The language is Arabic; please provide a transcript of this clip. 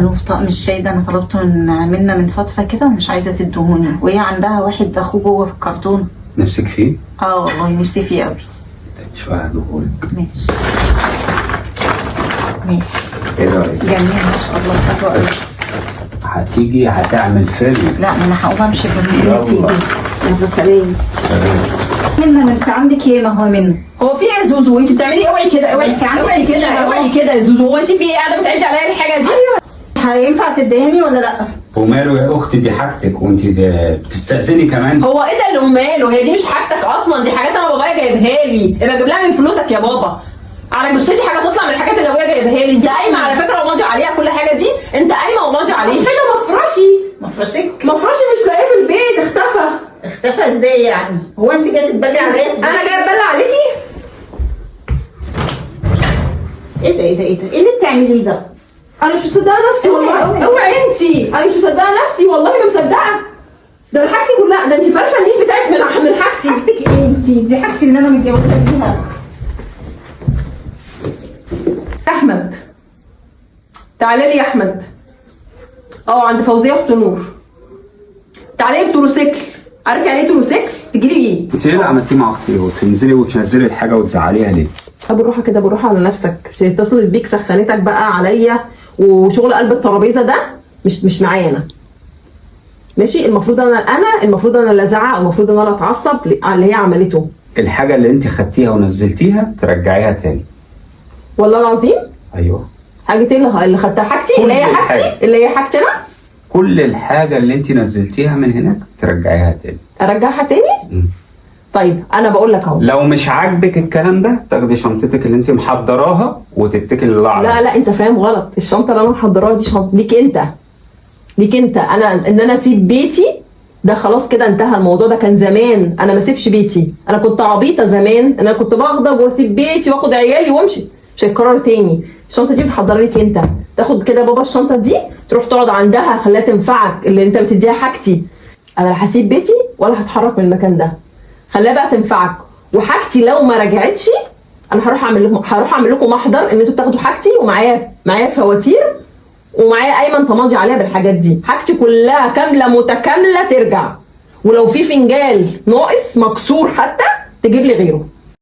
ألوف طقم الشاي ده أنا طلبته من فترة كده ومش عايزة تدهوني، وهي عندها واحد أخوه جوه في الكرتون. نفسك فيه؟ والله نفسي فيه قوي. شوية هديهولك. ماشي ماشي. ايه رأيك؟ جميل ما شاء الله، حلو قوي. هتيجي هتعمل فيلم. لا ما أنا هقوم أمشي بالليل. يلا. تيجي يلا سلام. سلام. ما انت عندك ايه؟ ما هو منه. هو في ايه يا زوزو؟ انت بتعملي اوعي كده، اوعي كده اوعي كده يا زوزو. هو انت في ايه قاعده بتعدي عليا الحاجه دي؟ هينفع تدهني ولا لا؟ وماله يا اختي، دي حاجتك وانت بتستأذني كمان. هو ايه ده اللي وماله؟ هي دي مش حاجتك اصلا، دي حاجات انا بابايا جايبها لي. ابقى اجيب لها من فلوسك يا بابا. على جثتي حاجه تطلع من الحاجات اللي ابويا جايبها لي. انت قايمه على فكره وماضي عليها كل حاجه دي، انت قايمه وماضي عليها. حاجه مفرشك مش لاقيه في البيت، اختفى ازاي يعني؟ هو انت جايه تتبلي عليا؟ انا جايه اتبلى عليكي؟ ايه ده؟ ايه اللي بتعمليه ده؟ انا مش مصدقه نفسي والله. اوعي انتي، انا مش مصدقه نفسي والله، ما مصدقه. ده حاجتي كلها، ده انتي فرشه النيش بتاعك من حاجتي. حاجتك ايه انتي؟ دي حاجتي اللي انا متجوزه بيها. احمد تعالى لي يا احمد. عند فوزيه اخت نور. تعالى لي بتروسيكل. عارف يعني ايه تروسيكل؟ تجي لي بيه. انت ايه اللي عملتيه مع اختي وتنزلي وتنزلي الحاجه وتزعليها ليه؟ بالراحه كده، بالراحه على نفسك. عشان اتصلت بيك سخنتك بقى عليا، وشغل قلب الترابيزه ده مش معايا انا. ماشي؟ المفروض انا اللي ازعق، والمفروض انا اللي اتعصب على اللي هي عملته. الحاجه اللي انت خدتيها ونزلتيها ترجعيها تاني. والله العظيم. ايوه. حاجه ايه اللي خدتها؟ حاجتي اللي هي حاجتي انا. كل الحاجه اللي انت نزلتيها من هناك ترجعيها تاني. ارجعها تاني؟ طيب انا بقول لك اهو، لو مش عاجبك الكلام ده تاخدي شنطتك اللي انت محضراها وتتكلي لله عليها. لا انت فاهم غلط. الشنطه اللي انا محضراها دي شنطه ليك انت. انا اسيب بيتي ده خلاص كده انتهى الموضوع ده. كان زمان انا ما اسيبش بيتي. انا كنت عبيطه زمان، انا كنت بغضب واسيب بيتي واخد عيالي وامشي. مش هيتكرر تاني. الشنطه دي بتحضر لك انت. تاخد كده بابا الشنطه دي تروح تقعد عندها، خليها تنفعك. اللي انت بتديها حاجتي. انا لا هسيب بيتي ولا هتحرك من المكان ده. خليها بقى تنفعك. وحاجتي لو ما رجعتش انا هروح اعمل لكم محضر ان انتوا بتاخدوا حاجتي، ومعايا فواتير، ومعايا ايمن تماضي عليها بالحاجات دي. حاجتي كلها كامله متكامله ترجع. ولو في فنجان ناقص مكسور حتى تجيب لي غيره.